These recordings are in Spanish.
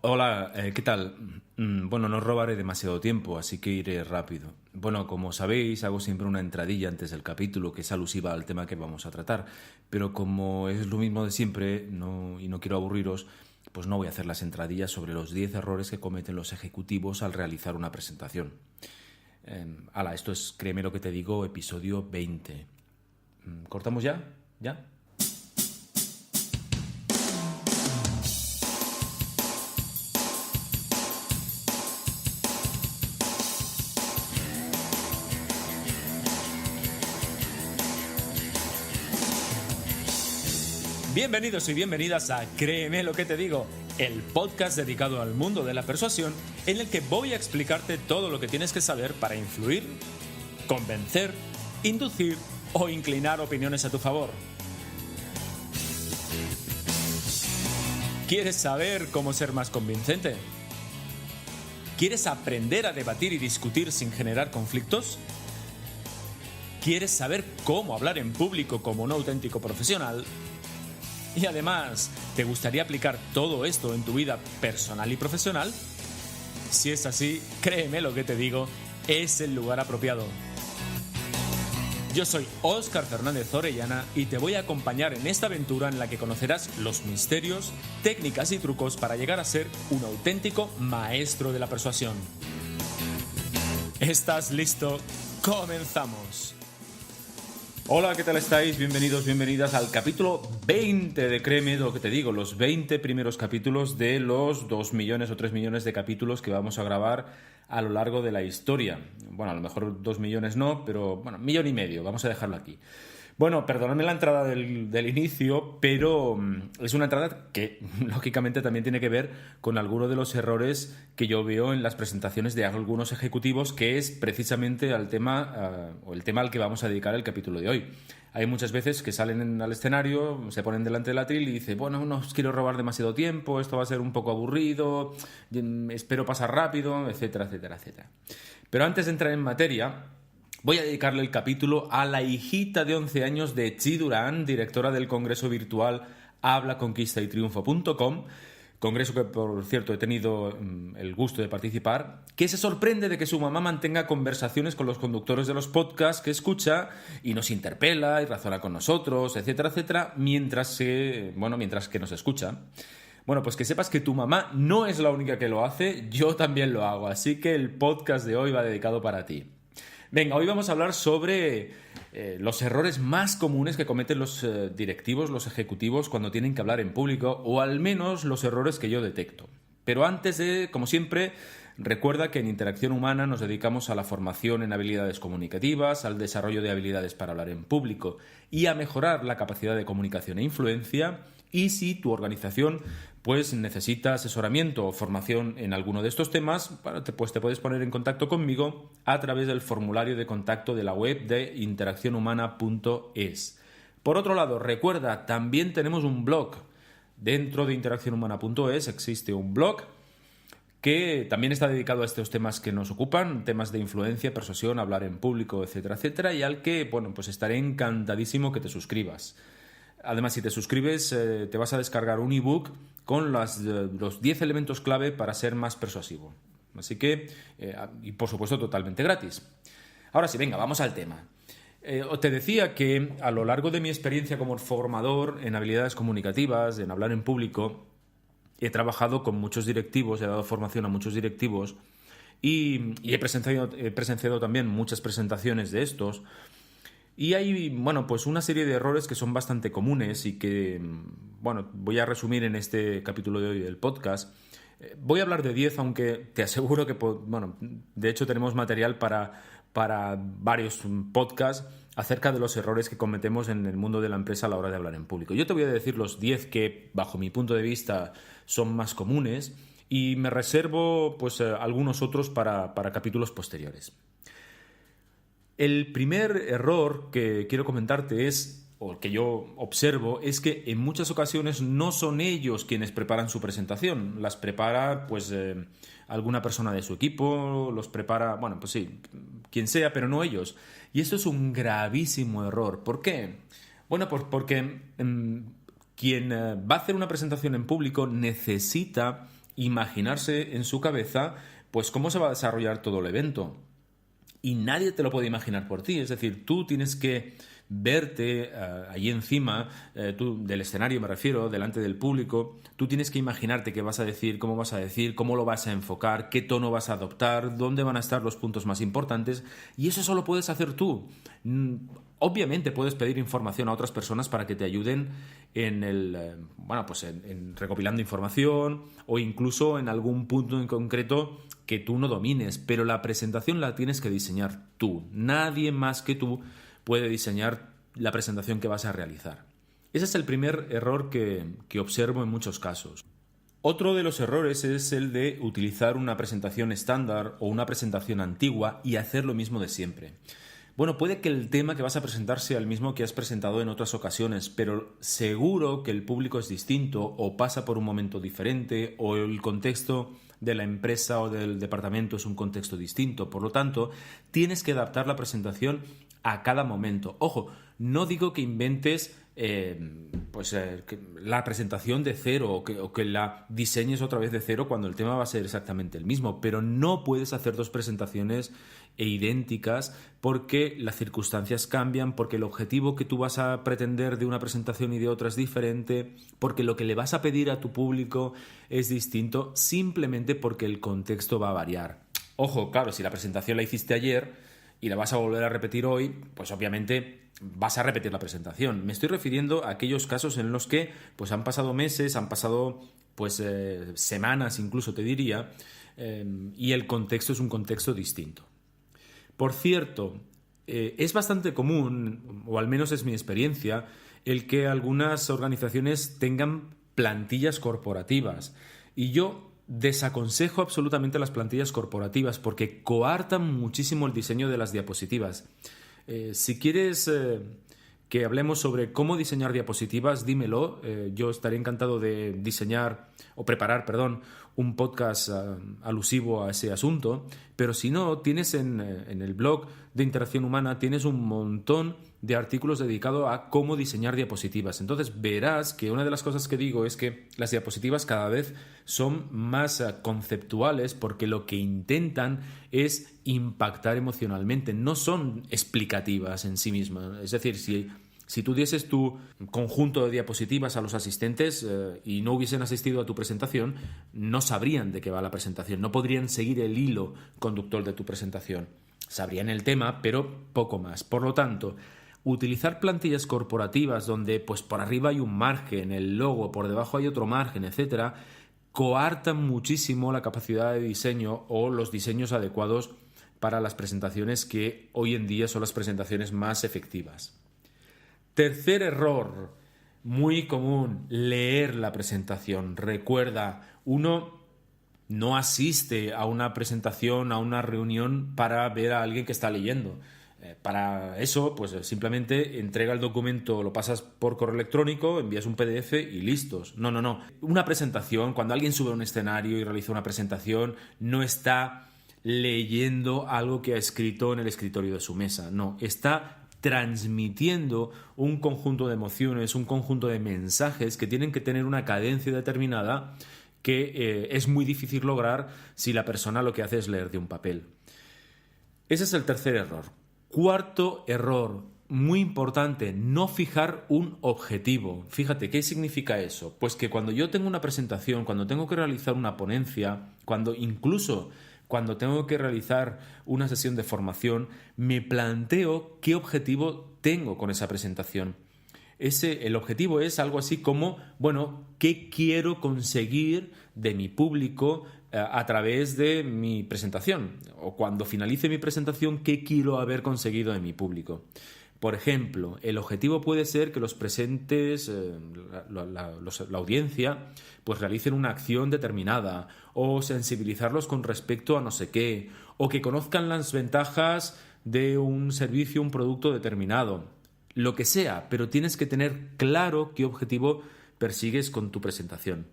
Hola, ¿qué tal? Bueno, no os robaré demasiado tiempo, así que iré rápido. Bueno, como sabéis, hago siempre una entradilla antes del capítulo que es alusiva al tema que vamos a tratar, pero como es lo mismo de siempre y no quiero aburriros, pues no voy a hacer las entradillas sobre los 10 errores que cometen los ejecutivos al realizar una presentación. Esto es, créeme lo que te digo, episodio 20. ¿Cortamos ya? ¿Ya? Bienvenidos y bienvenidas a Créeme lo que te digo, el podcast dedicado al mundo de la persuasión en el que voy a explicarte todo lo que tienes que saber para influir, convencer, inducir o inclinar opiniones a tu favor. ¿Quieres saber cómo ser más convincente? ¿Quieres aprender a debatir y discutir sin generar conflictos? ¿Quieres saber cómo hablar en público como un auténtico profesional? Y además, ¿te gustaría aplicar todo esto en tu vida personal y profesional? Si es así, créeme lo que te digo, es el lugar apropiado. Yo soy Óscar Fernández Orellana y te voy a acompañar en esta aventura en la que conocerás los misterios, técnicas y trucos para llegar a ser un auténtico maestro de la persuasión. ¿Estás listo? ¡Comenzamos! Hola, ¿qué tal estáis? Bienvenidos, bienvenidas al capítulo 20 de Créeme lo que te digo, los 20 primeros capítulos de los 2 millones o 3 millones de capítulos que vamos a grabar a lo largo de la historia. Bueno, a lo mejor 2 millones no, pero bueno, 1,5 millones, vamos a dejarlo aquí. Bueno, perdonadme la entrada del inicio, pero es una entrada que lógicamente también tiene que ver con algunos de los errores que yo veo en las presentaciones de algunos ejecutivos, que es precisamente el tema al que vamos a dedicar el capítulo de hoy. Hay muchas veces que salen al escenario, se ponen delante del atril y dicen, bueno, no os quiero robar demasiado tiempo, esto va a ser un poco aburrido, espero pasar rápido, etcétera, etcétera, etcétera. Pero antes de entrar en materia, voy a dedicarle el capítulo a la hijita de 11 años de Chi Durán, directora del congreso virtual hablaconquistaytriunfo.com, congreso que, por cierto, he tenido el gusto de participar, que se sorprende de que su mamá mantenga conversaciones con los conductores de los podcasts que escucha y nos interpela y razona con nosotros, etcétera, etcétera, mientras que nos escucha. Bueno, pues que sepas que tu mamá no es la única que lo hace, yo también lo hago, así que el podcast de hoy va dedicado para ti. Venga, hoy vamos a hablar sobre los errores más comunes que cometen los directivos, los ejecutivos, cuando tienen que hablar en público, o al menos los errores que yo detecto. Pero antes de, como siempre, recuerda que en Interacción Humana nos dedicamos a la formación en habilidades comunicativas, al desarrollo de habilidades para hablar en público y a mejorar la capacidad de comunicación e influencia. Y si tu organización pues necesita asesoramiento o formación en alguno de estos temas, pues te puedes poner en contacto conmigo a través del formulario de contacto de la web de interaccionhumana.es. Por otro lado, recuerda, también tenemos un blog. Dentro de interaccionhumana.es existe un blog que también está dedicado a estos temas que nos ocupan, temas de influencia, persuasión, hablar en público, etcétera, etcétera, y al que, pues estaré encantadísimo que te suscribas. Además, si te suscribes, te vas a descargar un ebook con los 10 elementos clave para ser más persuasivo. Así que, y por supuesto, totalmente gratis. Ahora sí, venga, vamos al tema. Te decía que a lo largo de mi experiencia como formador en habilidades comunicativas, en hablar en público, he trabajado con muchos directivos, he dado formación a muchos directivos y he presenciado también muchas presentaciones de estos. Y hay, pues una serie de errores que son bastante comunes y que, voy a resumir en este capítulo de hoy del podcast. Voy a hablar de 10, aunque te aseguro que, de hecho tenemos material para varios podcasts acerca de los errores que cometemos en el mundo de la empresa a la hora de hablar en público. Yo te voy a decir los 10 que, bajo mi punto de vista, son más comunes y me reservo, algunos otros para capítulos posteriores. El primer error que quiero comentarte o que yo observo, es que en muchas ocasiones no son ellos quienes preparan su presentación. Las prepara, alguna persona de su equipo, los prepara, quien sea, pero no ellos. Y esto es un gravísimo error. ¿Por qué? Bueno, porque quien va a hacer una presentación en público necesita imaginarse en su cabeza pues cómo se va a desarrollar todo el evento. Y nadie te lo puede imaginar por ti. Es decir, tú tienes que verte allí encima tú, del escenario, me refiero, delante del público. Tú tienes que imaginarte qué vas a decir, cómo lo vas a enfocar, qué tono vas a adoptar, dónde van a estar los puntos más importantes. Y eso solo puedes hacer tú. Obviamente puedes pedir información a otras personas para que te ayuden en en recopilando información o incluso en algún punto en concreto que tú no domines, pero la presentación la tienes que diseñar tú. Nadie más que tú puede diseñar la presentación que vas a realizar. Ese es el primer error que observo en muchos casos. Otro de los errores es el de utilizar una presentación estándar o una presentación antigua y hacer lo mismo de siempre. Bueno, puede que el tema que vas a presentar sea el mismo que has presentado en otras ocasiones, pero seguro que el público es distinto o pasa por un momento diferente o el contexto de la empresa o del departamento es un contexto distinto. Por lo tanto, tienes que adaptar la presentación a cada momento. Ojo, no digo que inventes la presentación de cero o que la diseñes otra vez de cero cuando el tema va a ser exactamente el mismo, pero no puedes hacer dos presentaciones idénticas porque las circunstancias cambian, porque el objetivo que tú vas a pretender de una presentación y de otra es diferente, porque lo que le vas a pedir a tu público es distinto, simplemente porque el contexto va a variar. Ojo, claro, si la presentación la hiciste ayer y la vas a volver a repetir hoy, pues obviamente vas a repetir la presentación. Me estoy refiriendo a aquellos casos en los que pues han pasado meses, han pasado semanas incluso te diría, y el contexto es un contexto distinto. Por cierto, es bastante común, o al menos es mi experiencia, el que algunas organizaciones tengan plantillas corporativas. Y yo desaconsejo absolutamente las plantillas corporativas porque coartan muchísimo el diseño de las diapositivas. Si quieres que hablemos sobre cómo diseñar diapositivas, dímelo. Yo estaré encantado de preparar un podcast alusivo a ese asunto. Pero si no, tienes en el blog de Interacción Humana tienes un montón de artículos dedicados a cómo diseñar diapositivas. Entonces verás que una de las cosas que digo es que las diapositivas cada vez son más conceptuales porque lo que intentan es impactar emocionalmente, no son explicativas en sí mismas. Es decir, si tú dieses tu conjunto de diapositivas a los asistentes y no hubiesen asistido a tu presentación, no sabrían de qué va la presentación, no podrían seguir el hilo conductor de tu presentación. Sabrían el tema, pero poco más. Por lo tanto, utilizar plantillas corporativas donde pues por arriba hay un margen, el logo, por debajo hay otro margen, etcétera, coartan muchísimo la capacidad de diseño o los diseños adecuados para las presentaciones que hoy en día son las presentaciones más efectivas. Tercer error, muy común, leer la presentación. Recuerda, uno no asiste a una presentación, a una reunión para ver a alguien que está leyendo. Para eso, pues simplemente entrega el documento, lo pasas por correo electrónico, envías un PDF y listos. No. Una presentación, cuando alguien sube a un escenario y realiza una presentación, no está leyendo algo que ha escrito en el escritorio de su mesa. No, está transmitiendo un conjunto de emociones, un conjunto de mensajes que tienen que tener una cadencia determinada que es muy difícil lograr si la persona lo que hace es leer de un papel. Ese es el tercer error. Cuarto error, muy importante, no fijar un objetivo. Fíjate, ¿qué significa eso? Pues que cuando yo tengo una presentación, cuando tengo que realizar una ponencia, incluso cuando tengo que realizar una sesión de formación, me planteo qué objetivo tengo con esa presentación. El objetivo es algo así como, ¿qué quiero conseguir de mi público a través de mi presentación? O cuando finalice mi presentación, ¿qué quiero haber conseguido de mi público? Por ejemplo, el objetivo puede ser que los presentes, la audiencia, pues realicen una acción determinada o sensibilizarlos con respecto a no sé qué, o que conozcan las ventajas de un servicio, un producto determinado. Lo que sea, pero tienes que tener claro qué objetivo persigues con tu presentación.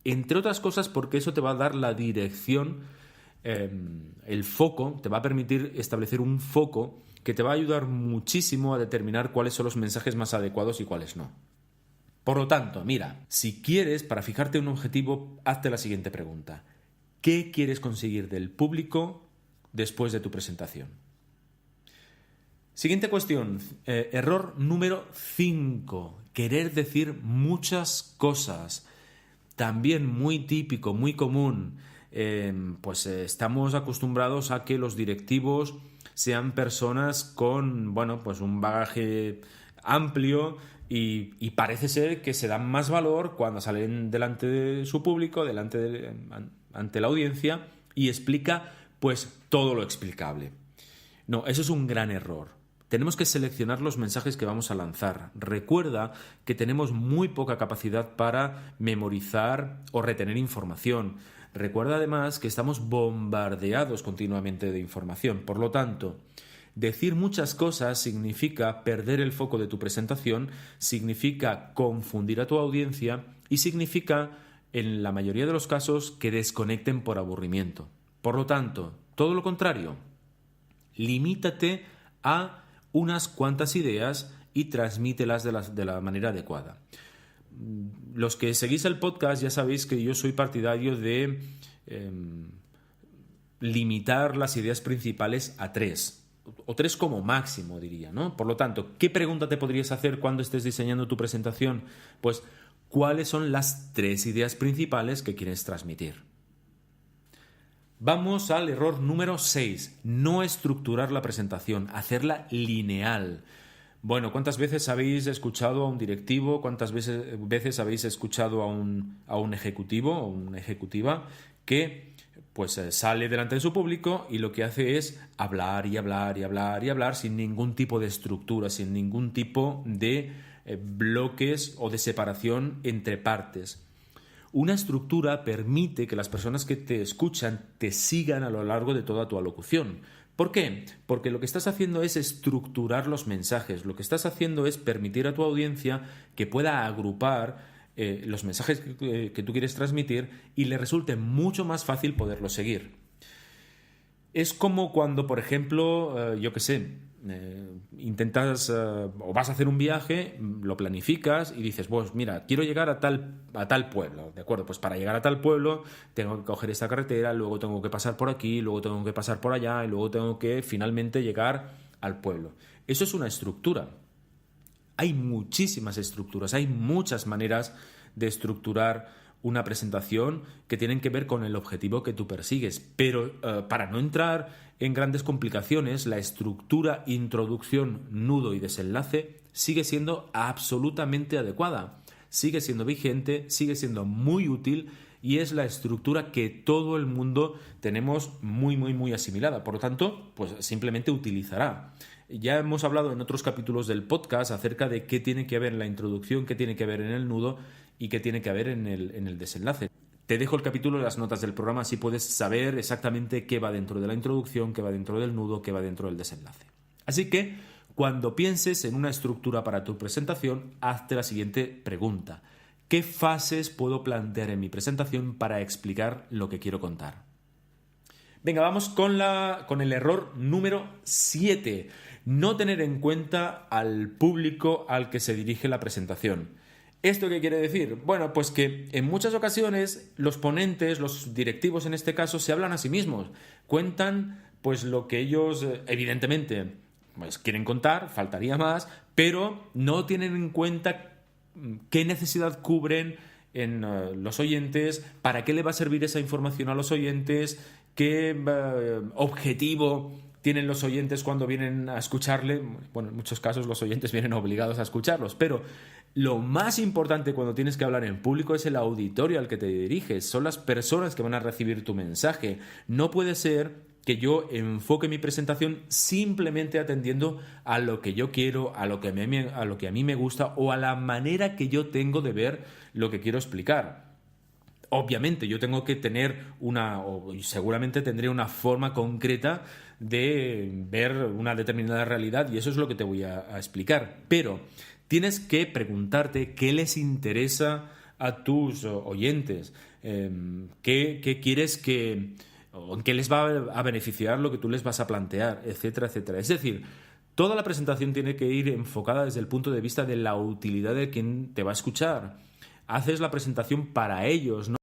Entre otras cosas porque eso te va a dar la dirección, el foco, te va a permitir establecer un foco que te va a ayudar muchísimo a determinar cuáles son los mensajes más adecuados y cuáles no. Por lo tanto, mira, si quieres, para fijarte un objetivo, hazte la siguiente pregunta. ¿Qué quieres conseguir del público después de tu presentación? Siguiente cuestión, error número 5, querer decir muchas cosas. También muy típico, muy común. Estamos acostumbrados a que los directivos sean personas con, pues un bagaje amplio y parece ser que se dan más valor cuando salen delante de su público, ante la audiencia y explica pues todo lo explicable. No, eso es un gran error. Tenemos que seleccionar los mensajes que vamos a lanzar. Recuerda que tenemos muy poca capacidad para memorizar o retener información. Recuerda además que estamos bombardeados continuamente de información. Por lo tanto, decir muchas cosas significa perder el foco de tu presentación, significa confundir a tu audiencia y significa, en la mayoría de los casos, que desconecten por aburrimiento. Por lo tanto, todo lo contrario, limítate a unas cuantas ideas y transmítelas de la manera adecuada. Los que seguís el podcast ya sabéis que yo soy partidario de limitar las ideas principales a 3, o 3 como máximo, diría, ¿no? Por lo tanto, ¿qué pregunta te podrías hacer cuando estés diseñando tu presentación? Pues, ¿cuáles son las 3 ideas principales que quieres transmitir? Vamos al error número 6, no estructurar la presentación, hacerla lineal. Bueno, ¿cuántas veces habéis escuchado a un directivo? ¿Cuántas veces habéis escuchado a un ejecutivo o una ejecutiva que sale delante de su público y lo que hace es hablar y hablar y hablar y hablar sin ningún tipo de estructura, sin ningún tipo de bloques o de separación entre partes? Una estructura permite que las personas que te escuchan te sigan a lo largo de toda tu alocución. ¿Por qué? Porque lo que estás haciendo es estructurar los mensajes, lo que estás haciendo es permitir a tu audiencia que pueda agrupar los mensajes que tú quieres transmitir y le resulte mucho más fácil poderlos seguir. Es como cuando, por ejemplo, intentas o vas a hacer un viaje, lo planificas y dices, pues mira, quiero llegar a tal pueblo, ¿de acuerdo? Pues para llegar a tal pueblo tengo que coger esta carretera, luego tengo que pasar por aquí, luego tengo que pasar por allá y luego tengo que finalmente llegar al pueblo. Eso es una estructura. Hay muchísimas estructuras, hay muchas maneras de estructurar una presentación que tienen que ver con el objetivo que tú persigues. Pero para no entrar en grandes complicaciones, la estructura introducción, nudo y desenlace sigue siendo absolutamente adecuada, sigue siendo vigente, sigue siendo muy útil y es la estructura que todo el mundo tenemos muy, muy, muy asimilada. Por lo tanto, pues simplemente utilizará. Ya hemos hablado en otros capítulos del podcast acerca de qué tiene que haber en la introducción, qué tiene que haber en el nudo y qué tiene que haber en el desenlace. Te dejo el capítulo en las notas del programa, así puedes saber exactamente qué va dentro de la introducción, qué va dentro del nudo, qué va dentro del desenlace. Así que, cuando pienses en una estructura para tu presentación, hazte la siguiente pregunta. ¿Qué fases puedo plantear en mi presentación para explicar lo que quiero contar? Venga, vamos con el error número 7. No tener en cuenta al público al que se dirige la presentación. ¿Esto qué quiere decir? Bueno, pues que en muchas ocasiones los ponentes, los directivos en este caso, se hablan a sí mismos. Cuentan pues lo que ellos evidentemente pues quieren contar, faltaría más, pero no tienen en cuenta qué necesidad cubren en los oyentes, para qué le va a servir esa información a los oyentes, qué objetivo tienen los oyentes cuando vienen a escucharle. Bueno, en muchos casos los oyentes vienen obligados a escucharlos, pero lo más importante cuando tienes que hablar en público es el auditorio al que te diriges, son las personas que van a recibir tu mensaje. No puede ser que yo enfoque mi presentación simplemente atendiendo a lo que yo quiero, a lo que a mí me gusta o a la manera que yo tengo de ver lo que quiero explicar. Obviamente yo tengo que tener seguramente tendré una forma concreta de ver una determinada realidad y eso es lo que te voy a explicar. Pero tienes que preguntarte qué les interesa a tus oyentes, qué quieres o en qué les va a beneficiar lo que tú les vas a plantear, etcétera, etcétera. Es decir, Toda la presentación tiene que ir enfocada desde el punto de vista de la utilidad de quien te va a escuchar. Haces la presentación para ellos, ¿no?